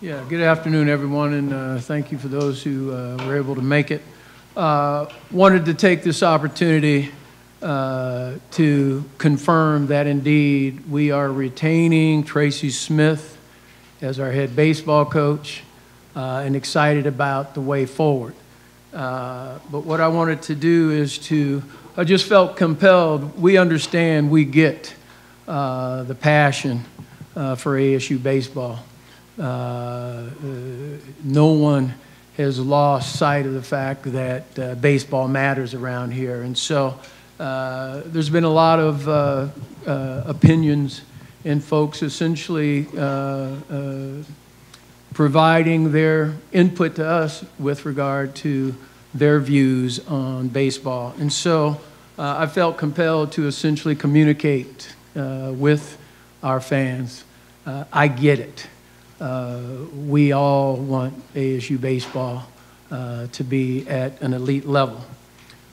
Yeah, good afternoon, everyone, and thank you for those who were able to make it. Wanted to take this opportunity to confirm that indeed we are retaining Tracy Smith as our head baseball coach and excited about the way forward. But what I wanted to do is I just felt compelled. We understand, we get the passion for ASU baseball. No one has lost sight of the fact that baseball matters around here. And so there's been a lot of opinions and folks essentially providing their input to us with regard to their views on baseball. And so I felt compelled to essentially communicate with our fans. I get it. We all want ASU baseball to be at an elite level.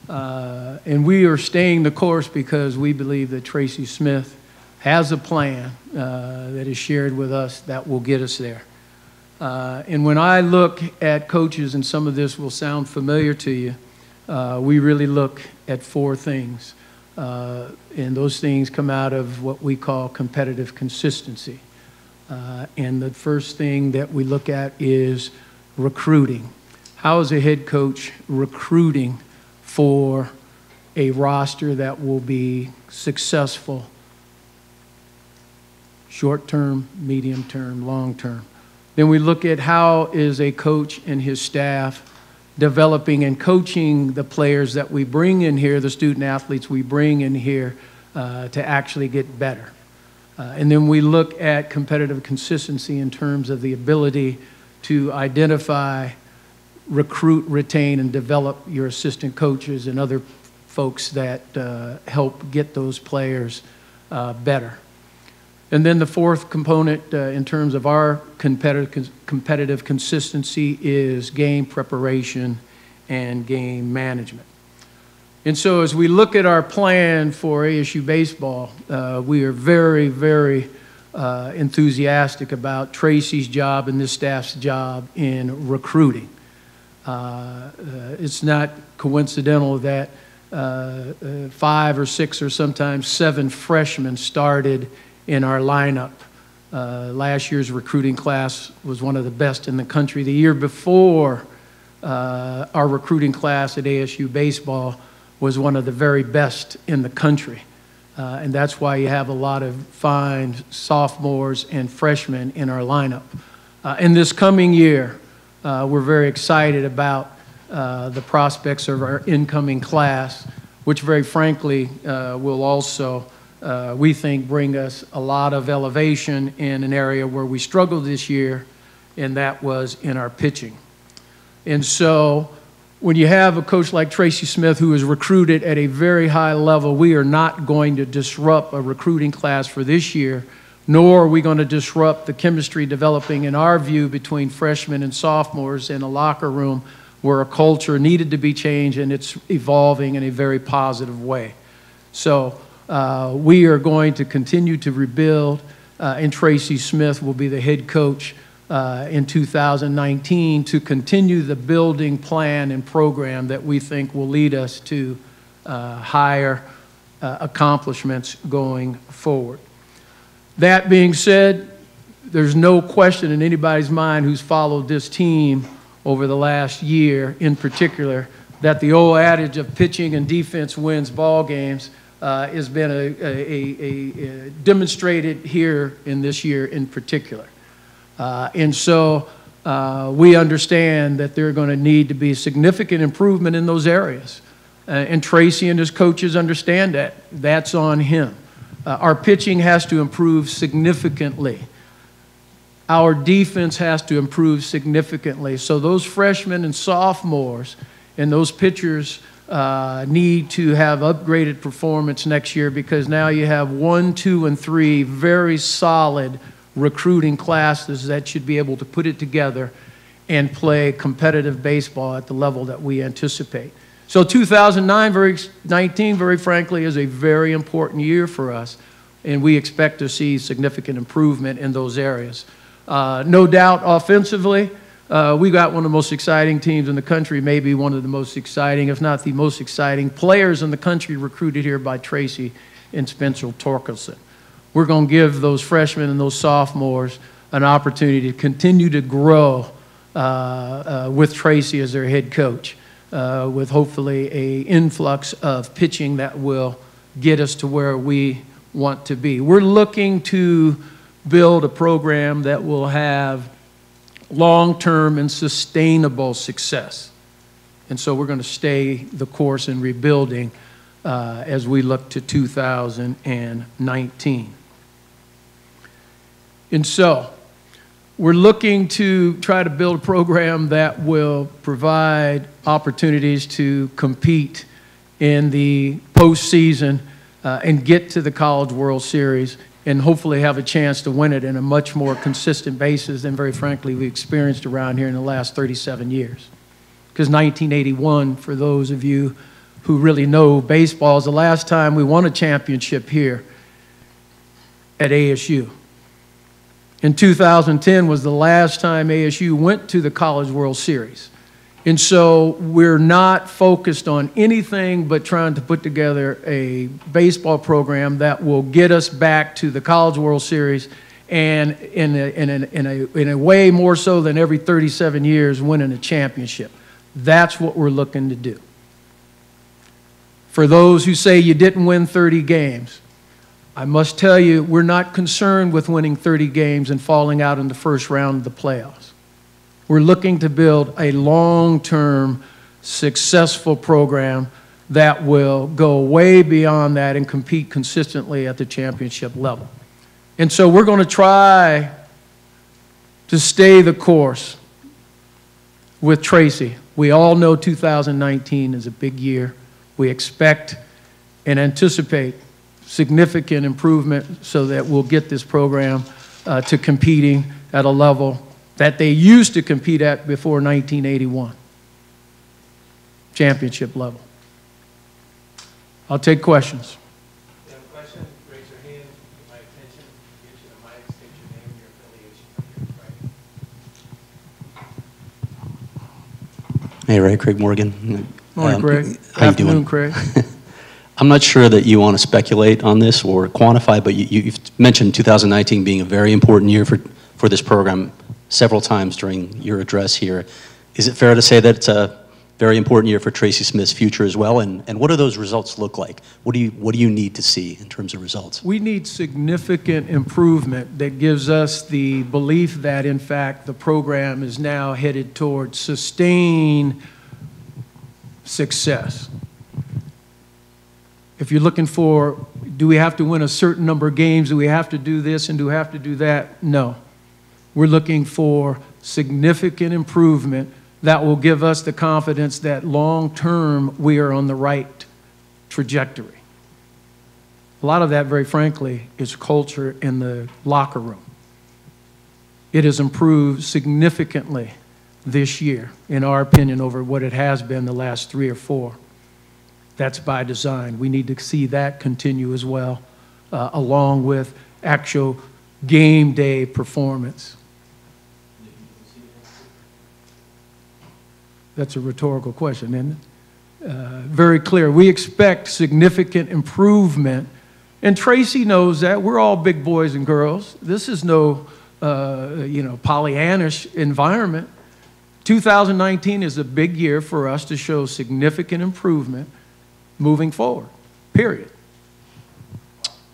And we are staying the course because we believe that Tracy Smith has a plan that is shared with us that will get us there. And when I look at coaches, and some of this will sound familiar to you, we really look at four things. And those things come out of what we call competitive consistency. And the first thing that we look at is recruiting. How is a head coach recruiting for a roster that will be successful short-term, medium-term, long-term? Then we look at how is a coach and his staff developing and coaching the players that we bring in here, the student athletes we bring in here to actually get better. And then we look at competitive consistency in terms of the ability to identify, recruit, retain, and develop your assistant coaches and other folks that help get those players better. And then the fourth component in terms of our competitive consistency is game preparation and game management. And so as we look at our plan for ASU baseball, we are very, very enthusiastic about Tracy's job and this staff's job in recruiting. It's not coincidental that 5 or 6 or sometimes 7 freshmen started in our lineup. Last year's recruiting class was one of the best in the country. The year before, our recruiting class at ASU baseball was one of the very best in the country. And that's why you have a lot of fine sophomores and freshmen in our lineup. In this coming year, we're very excited about the prospects of our incoming class, which very frankly will also, we think, bring us a lot of elevation in an area where we struggled this year, and that was in our pitching. And so when you have a coach like Tracy Smith who is recruited at a very high level, we are not going to disrupt a recruiting class for this year, nor are we going to disrupt the chemistry developing, in our view, between freshmen and sophomores in a locker room where a culture needed to be changed, and it's evolving in a very positive way. So we are going to continue to rebuild, and Tracy Smith will be the head coach in 2019 to continue the building plan and program that we think will lead us to higher accomplishments going forward. That being said, there's no question in anybody's mind who's followed this team over the last year in particular that the old adage of pitching and defense wins ball games has been demonstrated here in this year in particular. And so we understand that there are going to need to be significant improvement in those areas. And Tracy and his coaches understand that. That's on him. Our pitching has to improve significantly. Our defense has to improve significantly. So those freshmen and sophomores and those pitchers need to have upgraded performance next year, because now you have 1, 2, and 3 very solid recruiting classes that should be able to put it together and play competitive baseball at the level that we anticipate. So 2019, very frankly, is a very important year for us, and we expect to see significant improvement in those areas. No doubt offensively, we got one of the most exciting teams in the country, maybe one of the most exciting, if not the most exciting players in the country recruited here by Tracy and Spencer Torkelson. We're going to give those freshmen and those sophomores an opportunity to continue to grow with Tracy as their head coach, with hopefully an influx of pitching that will get us to where we want to be. We're looking to build a program that will have long-term and sustainable success. And so we're going to stay the course in rebuilding as we look to 2019. And so we're looking to try to build a program that will provide opportunities to compete in the postseason and get to the College World Series and hopefully have a chance to win it in a much more consistent basis than, very frankly, we experienced around here in the last 37 years. Because 1981, for those of you who really know baseball, is the last time we won a championship here at ASU. In 2010 was the last time ASU went to the College World Series. And so we're not focused on anything but trying to put together a baseball program that will get us back to the College World Series and in a way more so than every 37 years winning a championship. That's what we're looking to do. For those who say you didn't win 30 games, I must tell you, we're not concerned with winning 30 games and falling out in the first round of the playoffs. We're looking to build a long-term, successful program that will go way beyond that and compete consistently at the championship level. And so we're going to try to stay the course with Tracy. We all know 2019 is a big year. We expect and anticipate significant improvement so that we'll get this program to competing at a level that they used to compete at before 1981, championship level. I'll take questions. If you have a question, raise your hand, get my attention, get you the mic, state your name and your affiliation. Hey, Ray, Craig Morgan. Morning, Craig. How you doing? Afternoon, Craig. I'm not sure that you want to speculate on this or quantify, but you've mentioned 2019 being a very important year for this program several times during your address here. Is it fair to say that it's a very important year for Tracy Smith's future as well? And what do those results look like? What do you need to see in terms of results? We need significant improvement that gives us the belief that, in fact, the program is now headed towards sustained success. If you're looking for, do we have to win a certain number of games? Do we have to do this and do we have to do that? No. We're looking for significant improvement that will give us the confidence that long-term we are on the right trajectory. A lot of that, very frankly, is culture in the locker room. It has improved significantly this year, in our opinion, over what it has been the last 3 or 4. That's by design. We need to see that continue as well, along with actual game day performance. That's a rhetorical question, isn't it? Very clear. We expect significant improvement, and Tracy knows that. We're all big boys and girls. This is no, Pollyannish environment. 2019 is a big year for us to show significant improvement moving forward, period.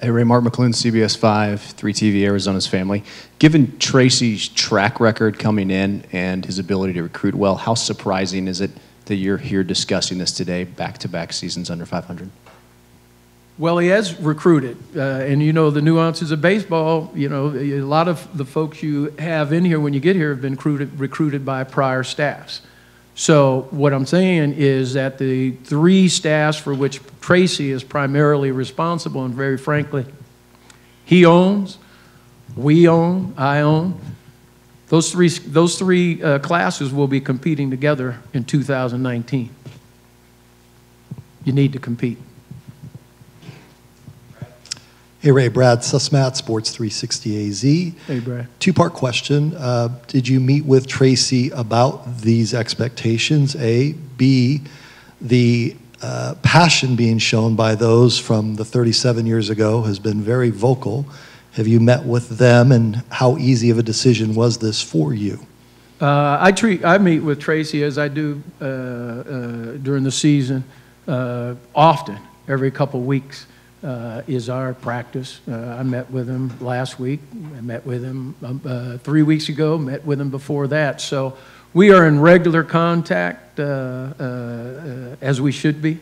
Hey, Ray, Mark McClune, CBS 5, 3TV, Arizona's Family. Given Tracy's track record coming in and his ability to recruit well, how surprising is it that you're here discussing this today, back-to-back seasons under 500? Well, he has recruited, and you know the nuances of baseball. You know, a lot of the folks you have in here when you get here have been recruited by prior staffs. So what I'm saying is that the 3 staffs for which Tracy is primarily responsible, and very frankly, he owns, we own, I own, those three classes will be competing together in 2019. You need to compete. Hey, Ray, Brad Sussmat, Sports 360 AZ. Hey, Brad. Two-part question. Did you meet with Tracy about these expectations, A? B, the passion being shown by those from the 37 years ago has been very vocal. Have you met with them, and how easy of a decision was this for you? I meet with Tracy, as I do during the season, often, every couple weeks. Is our practice. I met with him last week. I met with him 3 weeks ago, met with him before that. So we are in regular contact, as we should be,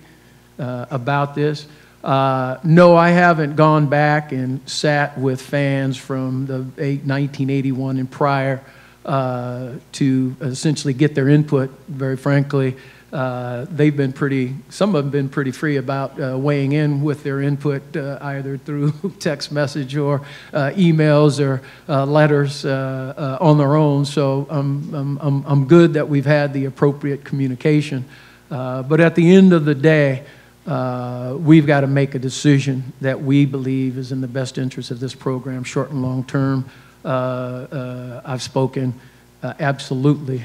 about this. No, I haven't gone back and sat with fans from the 1981 and prior to essentially get their input. Very frankly, they've been some of them been pretty free about weighing in with their input, either through text message or emails or letters on their own. So I'm good that we've had the appropriate communication. But at the end of the day, we've got to make a decision that we believe is in the best interest of this program, short and long term. I've spoken absolutely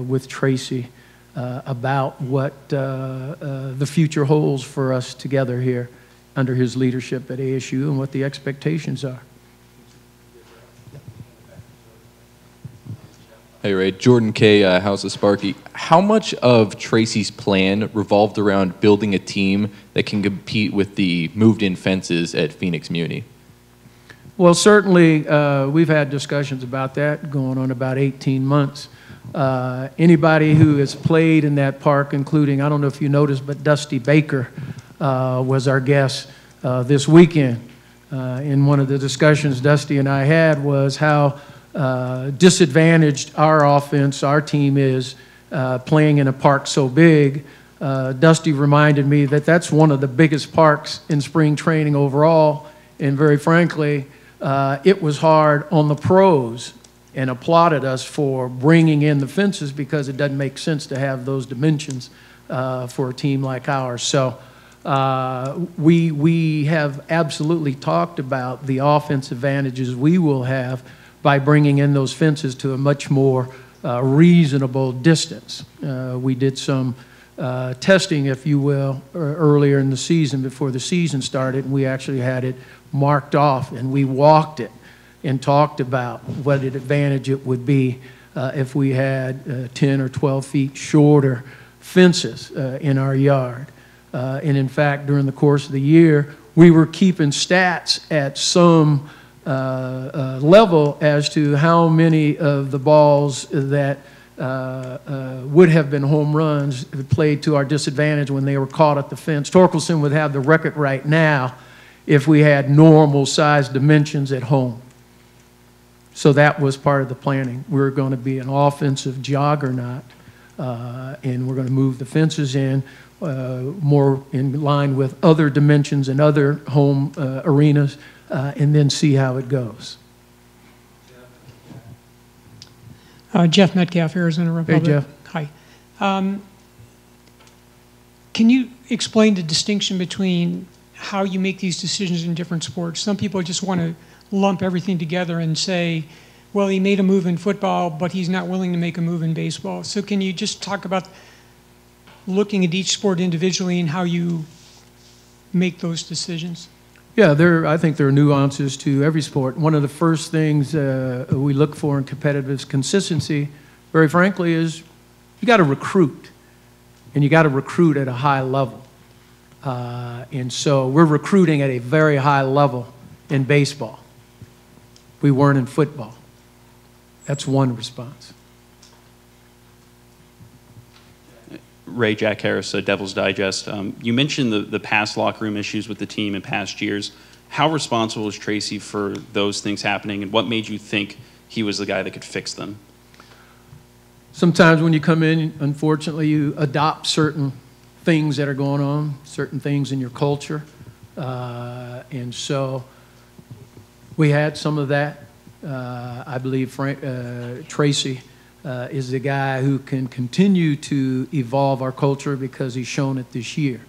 with Tracy about what the future holds for us together here under his leadership at ASU and what the expectations are. Hey, Ray. Jordan K., House of Sparky. How much of Tracy's plan revolved around building a team that can compete with the moved-in fences at Phoenix Muni? Well, certainly we've had discussions about that going on about 18 months. Anybody who has played in that park, including, I don't know if you noticed, but Dusty Baker was our guest this weekend. In one of the discussions Dusty and I had was how disadvantaged our offense, our team is playing in a park so big. Dusty reminded me that that's one of the biggest parks in spring training overall, and very frankly, it was hard on the pros, and applauded us for bringing in the fences because it doesn't make sense to have those dimensions for a team like ours. So we have absolutely talked about the offensive advantages we will have by bringing in those fences to a much more reasonable distance. We did some testing, if you will, earlier in the season before the season started, and we actually had it marked off, and we walked it and talked about what an advantage it would be if we had 10 or 12 feet shorter fences in our yard. And in fact, during the course of the year, we were keeping stats at some level as to how many of the balls that would have been home runs played to our disadvantage when they were caught at the fence. Torkelson would have the record right now if we had normal size dimensions at home. So that was part of the planning. We're going to be an offensive juggernaut, and we're going to move the fences in more in line with other dimensions and other home arenas, and then see how it goes. Jeff Metcalf, Arizona Republic. Hey, Jeff. Hi. Can you explain the distinction between how you make these decisions in different sports? Some people just want to lump everything together and say, well, he made a move in football, but he's not willing to make a move in baseball. So can you just talk about looking at each sport individually and how you make those decisions? Yeah, I think there are nuances to every sport. One of the first things we look for in competitive consistency, very frankly, is you got to recruit, and you got to recruit at a high level. And so we're recruiting at a very high level in baseball. We weren't in football. That's one response. Ray, Jack Harris, Devil's Digest. You mentioned the past locker room issues with the team in past years. How responsible is Tracy for those things happening, and what made you think he was the guy that could fix them? Sometimes when you come in, unfortunately, you adopt certain things that are going on, certain things in your culture. And so we had some of that. I believe Tracy is the guy who can continue to evolve our culture because he's shown it this year.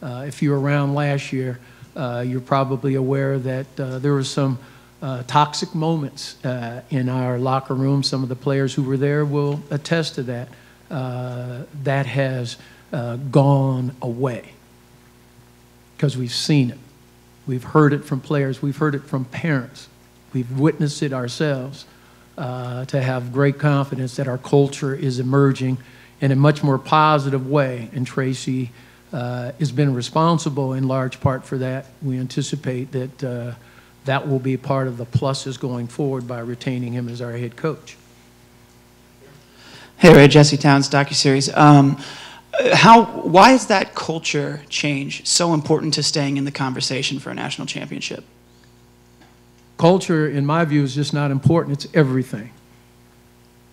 If you were around last year, You're probably aware that there were some toxic moments in our locker room. Some of the players who were there will attest to that. That has gone away because we've seen it. We've heard it from players. We've heard it from parents. We've witnessed it ourselves to have great confidence that our culture is emerging in a much more positive way. And Tracy has been responsible in large part for that. We anticipate that that will be part of the pluses going forward by retaining him as our head coach. Hey Ray, Jesse Towns, docuseries. Why is that culture change so important to staying in the conversation for a national championship? Culture, in my view, is just not important. It's everything.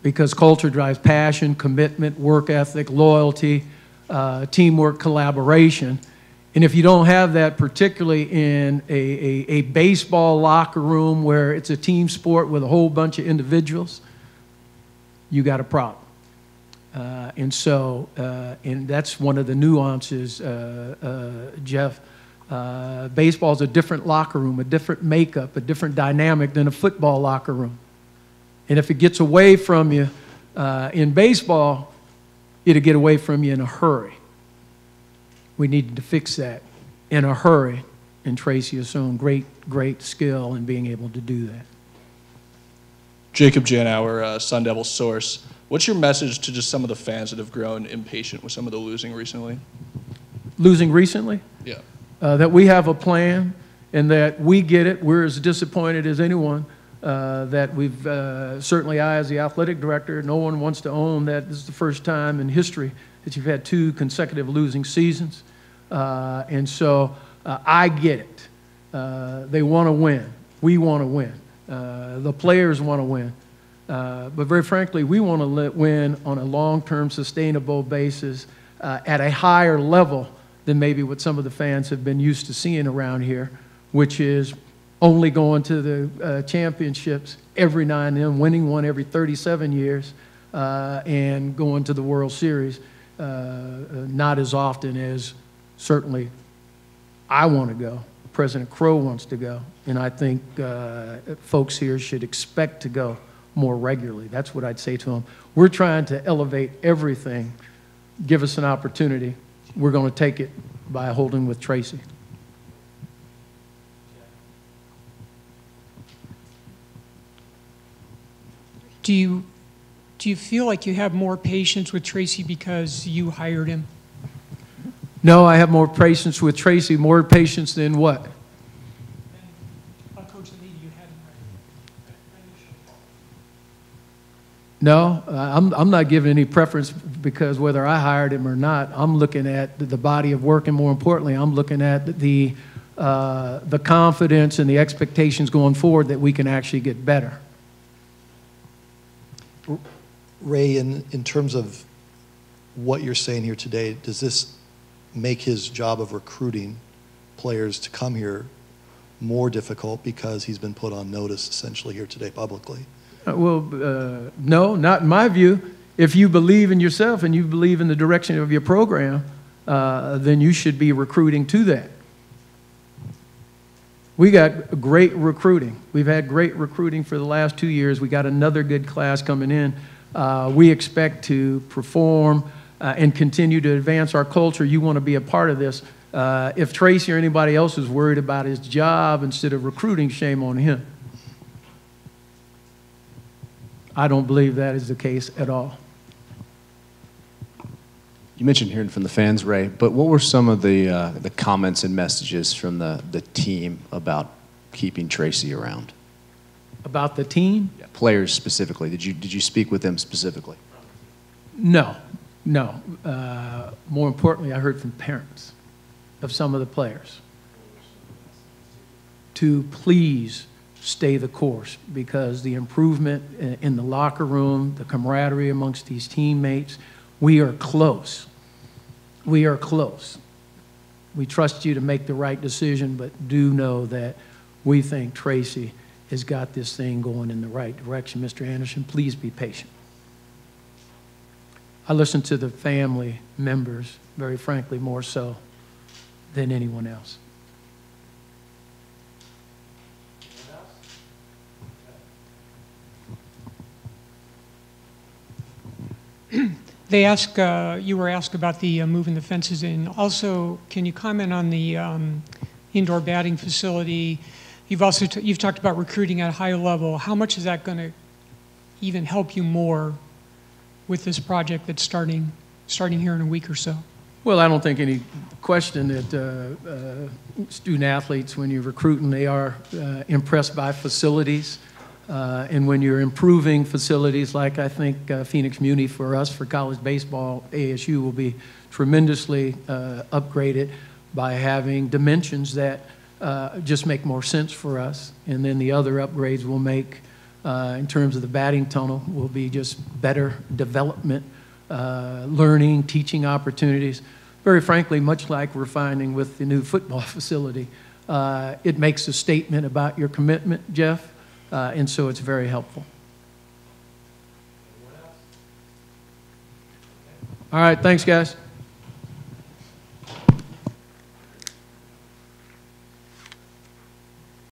Because culture drives passion, commitment, work ethic, loyalty, teamwork, collaboration. And if you don't have that, particularly in a baseball locker room where it's a team sport with a whole bunch of individuals, you got a problem. And that's one of the nuances, Jeff. Baseball's a different locker room, a different makeup, a different dynamic than a football locker room. And if it gets away from you in baseball, it'll get away from you in a hurry. We needed to fix that in a hurry, and Tracy has shown great skill in being able to do that. Jacob Janauer, Sun Devil Source. What's your message to just some of the fans that have grown impatient with some of the losing recently? Losing recently? Yeah. That we have a plan and that we get it. We're as disappointed as anyone that we've, certainly I as the athletic director, no one wants to own that this is the first time in history that you've had 2 consecutive losing seasons. And so I get it. They want to win. We want to win. The players want to win. But very frankly, we want to win on a long-term sustainable basis at a higher level than maybe what some of the fans have been used to seeing around here, which is only going to the championships every now and then, winning one every 37 years, and going to the World Series not as often as certainly I want to go. President Crow wants to go, and I think folks here should expect to go more regularly. That's what I'd say to them. We're trying to elevate everything. Give us an opportunity. We're going to take it by holding with Tracy. Do you feel like you have more patience with Tracy because you hired him? No, I have more patience with Tracy. More patience than what? A coach that maybe you hadn't hired. No, I'm not giving any preference because whether I hired him or not. I'm looking at the body of work, and more importantly, I'm looking at the confidence and the expectations going forward that we can actually get better. Ray, in terms of what you're saying here today, does this make his job of recruiting players to come here more difficult because he's been put on notice essentially here today publicly? No, not in my view. If you believe in yourself and you believe in the direction of your program, then you should be recruiting to that. We got great recruiting. We've had great recruiting for the last 2 years. We got another good class coming in. We expect to perform and continue to advance our culture. You want to be a part of this. If Tracy or anybody else is worried about his job instead of recruiting, shame on him. I don't believe that is the case at all. You mentioned hearing from the fans, Ray, but what were some of the comments and messages from the team about keeping Tracy around? About the team? Yeah, players specifically. Did you speak with them specifically? No. More importantly, I heard from parents of some of the players to please stay the course because the improvement in the locker room, the camaraderie amongst these teammates, we are close. We are close. We trust you to make the right decision, but do know that we think Tracy has got this thing going in the right direction. Mr. Anderson, please be patient. I listen to the family members, very frankly, more so than anyone else. You were asked about the moving the fences in. Also, can you comment on the indoor batting facility? You've talked about recruiting at a high level. How much is that going to even help you more with this project that's starting here in a week or so? Well, I don't think any question that student athletes, when you're recruiting, they are impressed by facilities. And when you're improving facilities, like I think Phoenix Muni for us, for college baseball, ASU will be tremendously upgraded by having dimensions that just make more sense for us. And then the other upgrades we'll make in terms of the batting tunnel will be just better development, learning, teaching opportunities. Very frankly, much like we're finding with the new football facility, it makes a statement about your commitment, Jeff, and so it's very helpful. All right, thanks, guys.